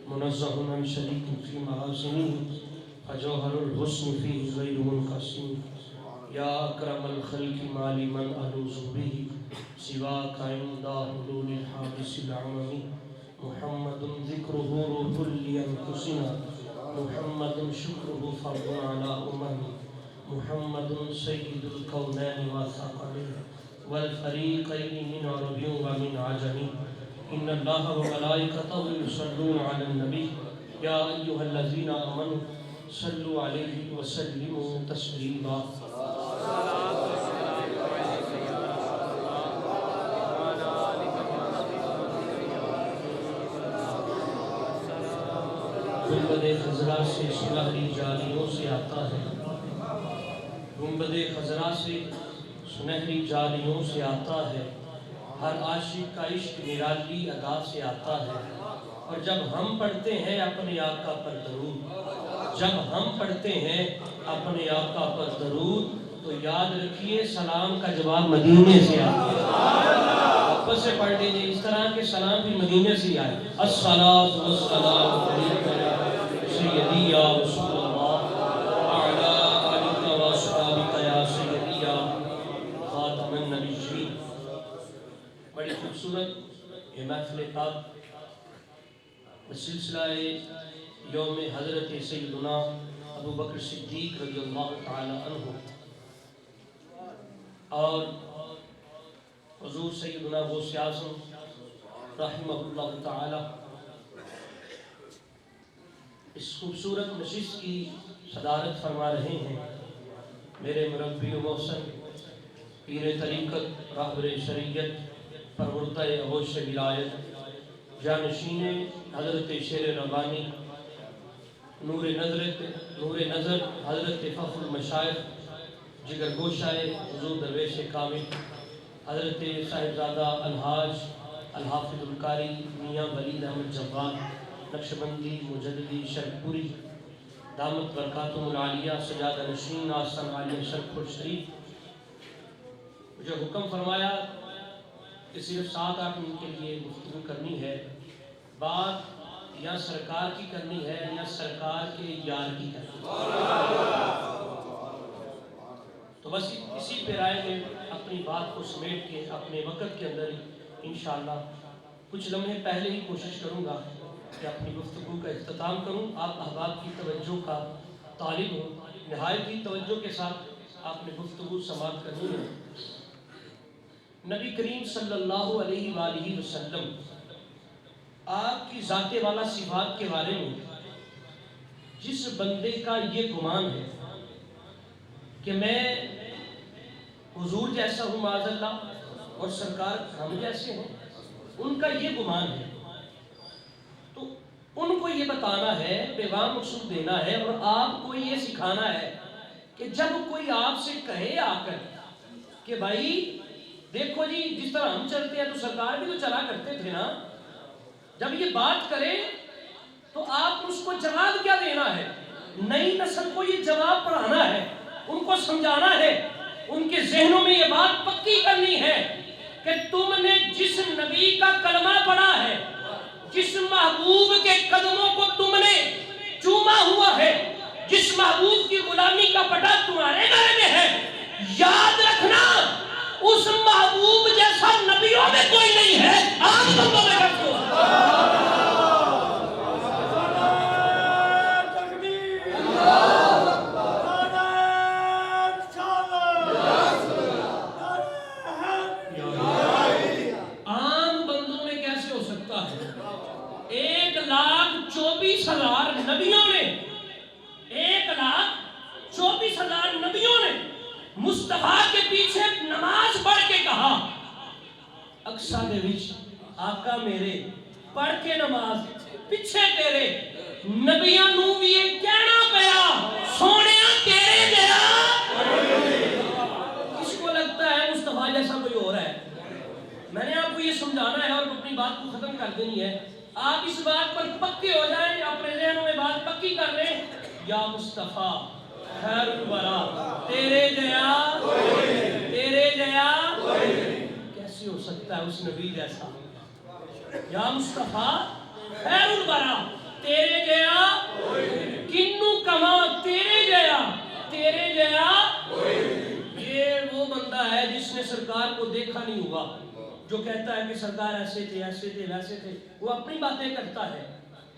منزه عن شريك في محاسنه فجوهر الحسن فيه غير منقسم يا أكرم الخلق ما لمن ألوذ به سواك عند حلول الحادث العمم محمد ذكره روح لأنفسنا محمد شكره فرض على محمد سيد الكونين والثقلين والفريقين من عرب ومن عجم إن الله وملائكته يصلون على النبي يا أيها الذين آمنوا صلوا عليه وسلموا تسليما گنبد خضرا سے سنہری جالیوں سے آتا ہے گنبد خضرا سے سنہری جالیوں سے آتا ہے ہر عاشق کا عشق نرالی ادا سے آتا ہے اور جب ہم پڑھتے ہیں اپنے آقا پر درود جب ہم پڑھتے ہیں اپنے آقا پر درود تو یاد رکھیے سلام کا جواب مدینے سے آتا ہے واپس سے پڑھ لیجئے اس طرح کے سلام بھی مدینے سے آئے الصلاۃ والسلام علیکم سیدی یا رسول اللہ وعلی آلک و اصحابک یا سیدی یا خاتم النبیین بڑی خوبصورت یہ محفل پاک سلسلہ یوم حضرت سیدنا ابو بکر صدیق رضی اللہ تعالی عنہ اور حضور سیدنا غوث اعظم رحمہ اللہ تعالی اس خوبصورت نشست کی صدارت فرما رہے ہیں میرے مربی و محسن پیر طریقت راہبر شریعت پروردہ ہوش ولایت جانشین حضرت شیر ربانی نور نظر حضرت فخر المشائخ جگر گوشہ حضور درویش کامل حضرت صاحبزادہ الحاج الحافظ القاری میاں ولید احمد جواد نقشبندی مجددی شرپوری دامت برکاتہم العالیہ سجادہ نشین آستان عالیہ شرپور شریف مجھے حکم فرمایا کہ صرف 7-8 منٹ کے لیے گفتگو کرنی ہے بات یا سرکار کی کرنی ہے یا سرکار کے یار کی کرنی ہے تو بس اسی پہ رائے میں اپنی بات کو سمیٹ کے اپنے وقت کے اندر انشاءاللہ کچھ لمحے پہلے ہی کوشش کروں گا کہ اپنی گفتگو کا اختتام کروں آپ احباب کی توجہ کا طالب ہوں نہایت ہی توجہ کے ساتھ آپ نے گفتگو سماعت کرنی ہے نبی کریم صلی اللہ علیہ وآلہ وسلم آپ کی ذات والا صفات کے بارے میں جس بندے کا یہ گمان ہے کہ میں حضور جیسا ہوں معاذ اللہ اور سرکار ہم جیسے ہیں ان کا یہ گمان ہے تو ان کو یہ بتانا ہے پیغام مقصود دینا ہے اور آپ کو یہ سکھانا ہے کہ جب کوئی آپ سے کہے آ کر کہ بھائی دیکھو جی جس طرح ہم چلتے ہیں تو سرکار بھی تو چلا کرتے تھے نا جب یہ بات کرے تو آپ اس کو جواب کیا دینا ہے نئی نسل کو یہ جواب پڑھانا ہے ان کو سمجھانا ہے ان کے ذہنوں میں یہ بات پکی کرنی ہے کہ تم نے جس نبی کا کلمہ پڑھا ہے جس محبوب کے قدموں کو تم نے چوما ہوا ہے جس محبوب کی غلامی کا پٹا تمہارے گھر میں ہے یاد رکھنا اس محبوب جیسا نبیوں میں کوئی نہیں ہے آپ بندوں میں رکھو عام بندوں میں کیسے ہو سکتا ہے 1,24,000 نبیوں نے 1,24,000 نبیوں نے مصطفیٰ کے پیچھے نماز پڑھ کے کہا اقصا دے وچ آقا میرے پڑھ کے نماز پیچھے تیرے نبیاں نو بھی یہ کہنا پیا سونیا تیرے جیا کس کو لگتا ہے مصطفیٰ جیسا کوئی اور ہے میں نے آپ کو یہ سمجھانا ہے اور اپنی بات کو ختم کر دینی ہے آپ اس بات پر پکے ہو جائیں اپنے ذہنوں میں بات پکی کر لیں یا مصطفیٰ خیر الورا تیرے جیا کیسے ہو سکتا ہے اس نبی جیسا یا مصطفیٰ خیر الورا جو کہتا ہے کہ سرکار ایسے تھے ویسے تھے، وہ اپنی باتیں کرتا ہے،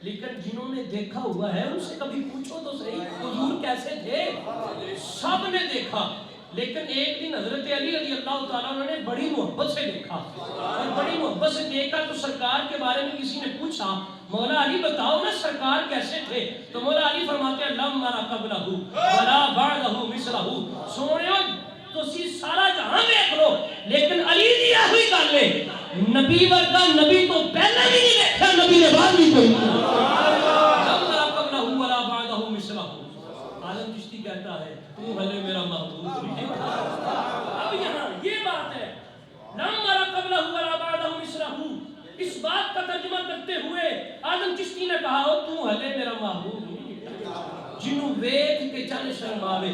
لیکن جنہوں نے دیکھا ہوا ہے ان سے کبھی پوچھو تو صحیح حضور کیسے تھے؟ سب نے دیکھا، لیکن ایک دن حضرت علی رضی اللہ تعالیٰ عنہ نے بڑی محبت سے دیکھا، اور بڑی محبت سے دیکھا تو سرکار کے بارے میں کسی نے پوچھا مولا علی بتاؤ نا سرکار کیسے تھے؟ تو مولا علی فرماتے ہیں لم مرا قبلہ ولا بعدہ مثلہ، سونیو تسی سارا جہاں دیکھ لو لیکن علی دی ہوئی گل ہے، نبی ورگا نبی تو پہلے بھی نہیں دیکھا، نبی نے بعد بھی کوئی نہیں، لم مرا قبلہ ولا بعدہ مثلہ۔ عالم چشتی کہتا ہے تو بھلے میرا محبوب نہیں تھا۔ اب یہاں یہ بات ہے لم مرا قبلہ ولا بعدہ مثلہ، اس بات کا ترجمہ کرتے ہوئے آدم چشتی نے کہا ہو تو ہلے میرا محبوب نہیں، جنوں ویکھ کے چل شرماوے،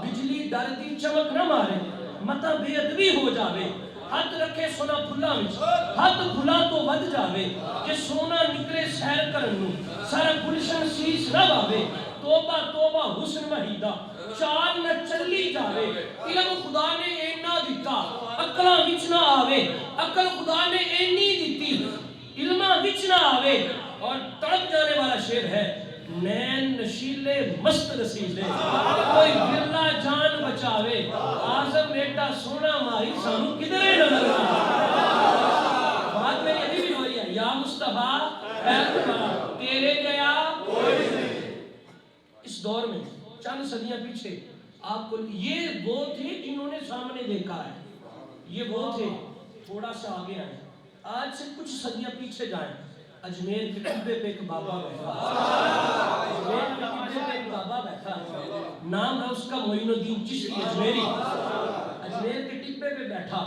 بجلی ڈر دی چمک نہ مارے، متا بے ادبی ہو جاوے، ہاتھ رکھے سونا پھلا وچ، ہاتھ پھلا تو ود جاوے، کہ سونا نکلے سیر کرن نوں، سارا گلشن شیش نہ واوے، توبہ توبہ حسن مہیدہ چال نہ چلی جاوے، علم خدا نے اینا دیتا عقلاں وچ نہ آوے، عقل خدا نے اینی دیتی علماں وچ نہ آوے، اور تڑپ جانے والا شعر ہے نین نشیلے مست رسیلے کوئی برلا جان بچاوے، آزم ایڈا سونا ماری سانو کدھرے نظر بات میری ابھی بھی ہوئی ہے یا مصطفیٰ تیرے گیا اس دور میں چند صدیاں پیچھے آپ کو یہ وہ تھے جنہوں نے سامنے دیکھا ہے، یہ وہ تھے تھوڑا سا آگے آئے، آج سے کچھ صدیاں پیچھے جائیں، اجمیر کے ٹبے پہ ایک بابا بیٹھا، اجمیر کے ٹبے پہ ایک بابا بیٹھا، نام ہے اس کا معین الدین چشتی اجمیری، اجمیر کے ٹبے پہ بیٹھا،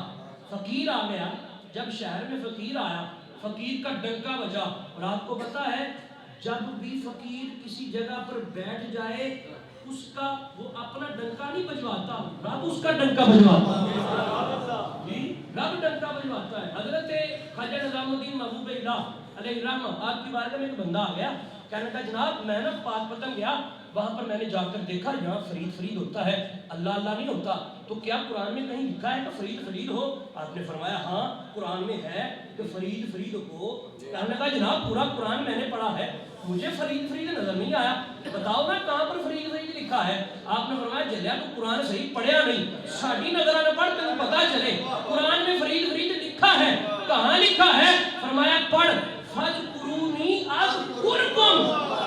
فقیر آ گیا، جب شہر میں فقیر آیا فقیر کا ڈنکا بجا، اور آپ کو پتا ہے جب بھی فقیر کسی جگہ پر بیٹھ جائے اس کا وہ اپنا ڈنکا نہیں بجواتا، رب اس کا ڈنکا بجواتا جی، رب ڈنکا بجواتا ہے۔ حضرت خواجہ نظام الدین محبوب اللہ علیہ الرحمہ آپ کی بارگاہ میں ایک بندہ آ گیا، کہنے کا جناب میں نا پاک پتن گیا، وہاں پر میں نے جا کر دیکھا یہاں فرید فرید ہوتا ہے، اللہ اللہ نہیں ہوتا، تو کیا قرآن میں کہیں لکھا ہے کہ فرید فرید ہو؟ آپ نے فرمایا ہاں قرآن میں ہے کہ فرید فرید ہو۔ کہنے کا جناب پورا قرآن میں نے پڑھا ہے، مجھے فرید فرید نظر نہیں آیا، بتاؤ نا کہاں پر فرید فرید لکھا ہے؟ آپ نے فرمایا جلیا تو قرآن صحیح پڑھیا نہیں، ساڑھی نظرہ نہ پڑھ تمہیں پتا چلے قرآن میں فرید فرید لکھا ہے، کہاں لکھا ہے؟ فرمایا پڑھ فَذْكُرُونِي أَذْكُرْكُمْ،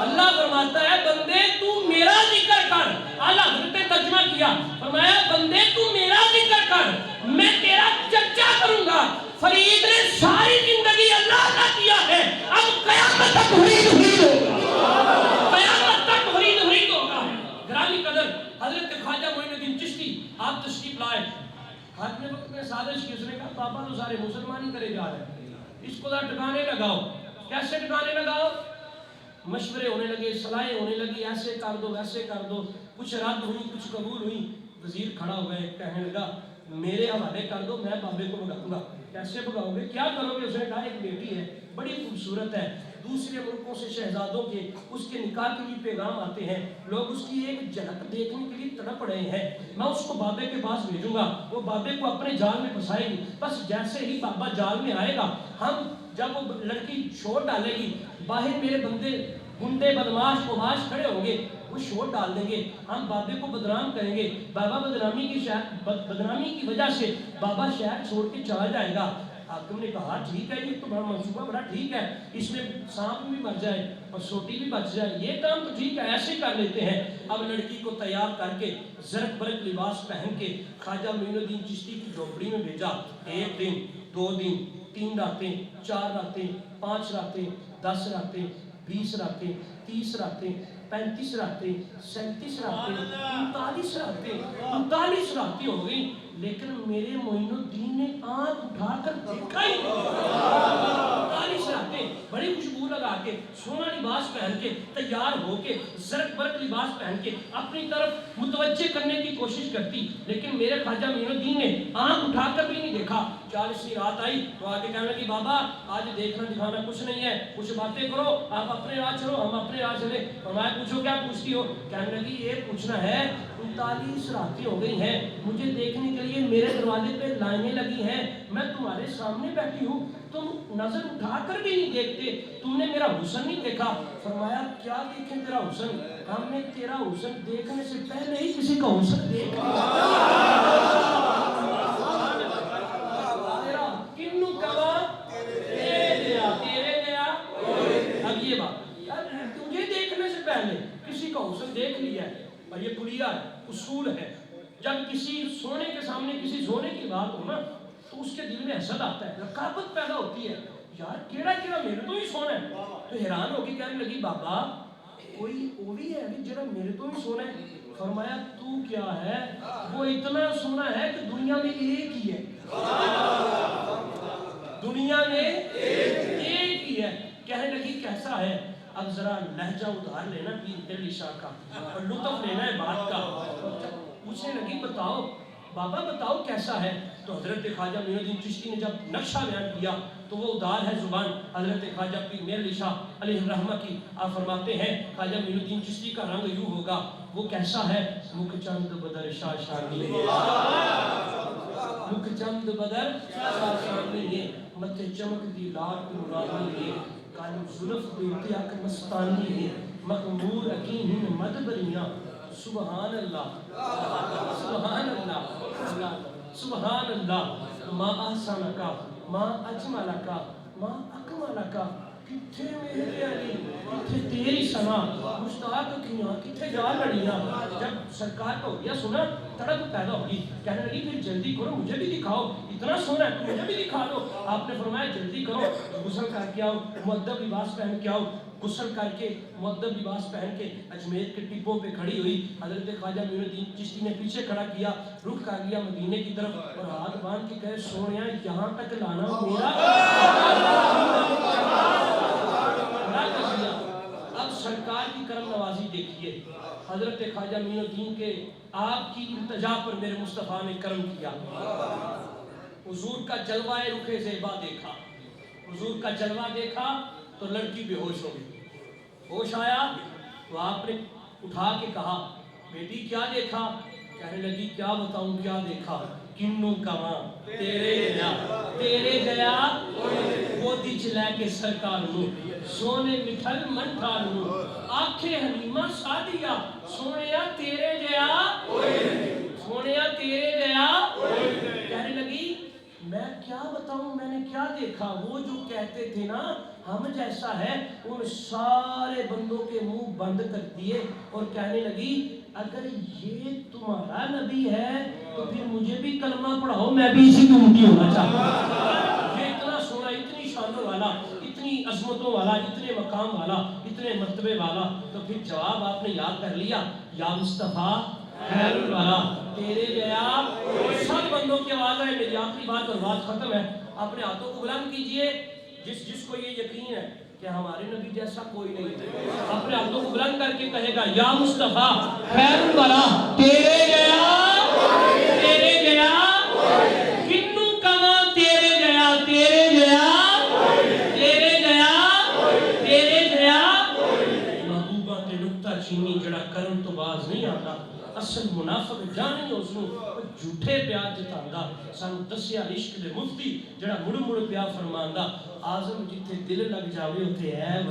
اللہ فرماتا ہے بندے تو میرا ذکر کر، اعلیٰ حضرت نے ترجمہ کیا، فرمایا بندے تو میرا ذکر کر میں تیرا چرچا کروں گا۔ فرید نے ساری زندگی اللہ کا کیا ہے، اب قیامت تک فرید فرید ہوگا، قیامت تک فرید فرید ہوگا۔ گرامی قدر حضرت خواجہ معین الدین چشتی آپ تشریف لائے، ہاتھ میں وقت میں سازش کی، اس نے کہا بابا تو سارے مسلمان ہی کرے جا رہے ہیں، اس کو ذرا ٹکانے لگاؤ۔ کیسے ٹکانے لگاؤ؟ مشورے ہونے لگے، صلاحیں ہونے لگی، ایسے کر دو ویسے کر دو، کچھ رد ہوئی کچھ قبول ہوئی۔ وزیر کھڑا ہو گئے، کہنے لگا میرے حوالے کر دو، میں بابے کو بھگاؤں گا۔ کیسے بھگاؤ گے؟ کیا کرو گے؟ اس نے کہا ایک بیٹی ہے بڑی خوبصورت ہے، دوسرے ملکوں سے شہزادوں کے اس کے نکاح کے لیے پیغام آتے ہیں، لوگ اس کی ایک جھلک دیکھنے کے لیے تڑپ رہے ہیں، میں اس کو بابے کے پاس بھیجوں گا، وہ بابے کو اپنے جال میں پھنسائے گی، بس جیسے ہی بابا جال میں آئے گا ہم جب وہ لڑکی چھوڑ ڈالے گی باہر میرے بندے گنڈے بدماش قماش کھڑے ہوں گے، وہ شور ڈال دیں گے، ہم بابے کو بدنام کریں گے، بابا بدنامی کی وجہ سے بابا شہر چھوڑ کے چلا جائے گا۔ حاکم نے کہا ٹھیک ہے، یہ تو بڑا منصوبہ بڑا ٹھیک ہے، اس میں سانپ بھی مر جائے اور سوٹی بھی بچ جائے، یہ کام تو ٹھیک ہے، ایسے کر لیتے ہیں۔ اب لڑکی کو تیار کر کے زرق برق لباس پہن کے خواجہ معین الدین چشتی کی جھوپڑی میں بھیجا، 1 دن 2 دن 3 راتیں 4 راتیں 5 راتیں 10 راتیں 20 راتیں 30 راتیں 35 راتیں 37 راتیں 39 راتیں 39 راتیں ہو گئی، لیکن میرے معین الدین نے آنکھ اٹھا کر دیکھا ہی نہیں۔ 39 راتیں بڑی خوشبو لگا کے سونا لباس پہن کے تیار ہو کے زرق برق لباس پہن کے اپنی طرف متوجہ کرنے کی کوشش کرتی، لیکن میرے خواجہ معین الدین نے آنکھ اٹھا کر بھی نہیں دیکھا۔ 40ویں رات آئی تو آگے کہنے لگی بابا آج دیکھنا دکھانا کچھ نہیں ہے، کچھ باتیں کرو، آپ اپنے راہ چلو ہم اپنے راہ چلے۔ فرمایا پوچھو کیا پوچھتی ہو؟ کہنے لگی یہ پوچھنا ہے 39 راتیں ہو گئی ہیں مجھے دیکھنے کے لیے میرے دروازے پہ لائنیں لگی ہیں، میں تمہارے سامنے بیٹھی ہوں، تم نظر اٹھا کر بھی نہیں دیکھتے، تم نے میرا حسن نہیں دیکھا۔ فرمایا کیا دیکھیں تیرا حسن؟ ہم نے تیرا حسن دیکھنے سے پہلے ہی کسی کا حسن دیکھ لیا۔ کنو کوا تیرے گیا۔ اب یہ بات تجھے دیکھنے سے پہلے کسی کا حسن دیکھ لیا ہے، اور یہ کلیہ ہے، اصول ہے۔ جب کسی سونے کے سامنے کسی سونے کی بات ہو نا تو اس کے دل میں حسد آتا ہے، رقابت پیدا ہوتی ہے، یار کیڑا میرے تو ہی سونا ہے۔ تو حیران ہو کے کہنے لگی بابا کوئی وہ بھی ہے جڑا میرے تو ہی سونا ہے؟ فرمایا تو کیا ہے، وہ اتنا سونا ہے کہ دنیا میں ایک ہی ہے، دنیا میں ایک ہی ہے۔ کہنے لگی کیسا ہے؟ اب ذرا لہجہ ادھار لینا پیر علی شاہ کا اور لطف لینا ہے بات کا۔ پوچھنے لگی بتاؤ بابا بتاؤ کیسا ہے؟ تو حضرت خواجہ معین الدین چشتی نے جب نقشہ بیان کیا تو وہ ادار ہے زبان حضرت خواجہ پیر علی شاہ علیہ الرحمہ کی۔ آپ فرماتے ہیں خواجہ معین الدین چشتی کا رنگ یوں ہوگا، وہ کیسا ہے؟ مکھ چند بدر شاہ شانی، مکھ چند بدر شاہ شانی، متھے چمک دی لاٹ نورانی، کالو زلف دیتی اک مستانی، مخمور اکین مدبریاں۔ سبحان اللہ سبحان اللہ سبحان اللہ، ما احسنکا ما اجملکا ما اکملکا، کتھے میرے علی کتھے تیری سنا، مشتاق کیاں کتھے جا لڑیاں۔ جب سرکار کو یہ سنا تڑپ پیدا ہوگی، کہنے لگی پھر جلدی کرو مجھے بھی دکھاؤ، اتنا سونا ہے تو مجھے بھی دکھا دو۔ آپ نے فرمایا جلدی کرو، غسل کر کے آؤ، مؤدب لباس پہن کے آؤ۔ غسل کر کے مؤدب لباس پہن کے اجمیر کے ٹپوں پہ کھڑی ہوئی، حضرت خواجہ معین الدین چشتی نے پیچھے کھڑا کیا، رخ کر لیا مدینے کی طرف اور ہاتھ باندھ کے کہے سونیا یہاں تک لانا میرا۔ اب سرکار کی کرم نوازی دیکھیے، حضرت خواجہ معین الدین کے آپ کی التجا پر میرے مصطفیٰ نے کرم کیا۔ حضور کا جلوہ رخ زیبا دیکھا، حضور کا جلوہ دیکھا تو لڑکی بے ہوش ہو گئی۔ ہوش آیا تو آپ نے اٹھا کے کہا بیٹی کیا دیکھا؟ کہنے لگی کیا بتاؤں کیا دیکھا؟ کنو کواں تیرے گیا وہ دچ لے کے سرکار نو، سونے مٹھل من ٹھالو، آنکھیں حلیمہ سادیا، سونیا تیرے گیا سونیا تیرے گیا۔ کہنے لگی میں کیا بتاؤں میں نے کیا دیکھا؟ وہ جو کہتے تھے نا ہم جیسا ہے، ان سارے بندوں کے منہ بند کر دیے اور کہنے لگی اگر یہ تمہارا نبی ہے تو پھر مجھے بھی کلمہ پڑھاؤ، میں بھی اسی کی امتی ہونا چاہتا ہوں۔ یہ اتنا سونا، اتنی شانوں والا، اتنی عظمتوں والا، اتنے مقام والا، اتنے مرتبے والا، تو پھر جواب آپ نے یاد کر لیا، یا مصطفیٰ خیر الورا تیرے گیا۔ سب بندوں کی آواز ہے، میری آخری بات اور بات ختم ہے۔ اپنے ہاتھوں کو بلند کیجئے، جس کو یہ یقین ہے کہ ہمارے نبی جیسا کوئی نہیں ہے، اپنے ہاتھوں کو بلند کر کے کہے گا یا مصطفیٰ خیر الورا تیرے گیا تیرے گیا، کنو کواں تیرے گیا تیرے گیا تیرے گیا تیرے گیا۔ محبوبہ تے نکتہ چینی جڑا کرن تو باز نہیں آتا، اصل منافق جانی اس نو جھوٹے پیار جتاندا، سانو دسیا عشق دے مفتی جڑا مڑ مڑ پیار فرماندا، آزم جتھے دل لگ جاوے اتھے ہے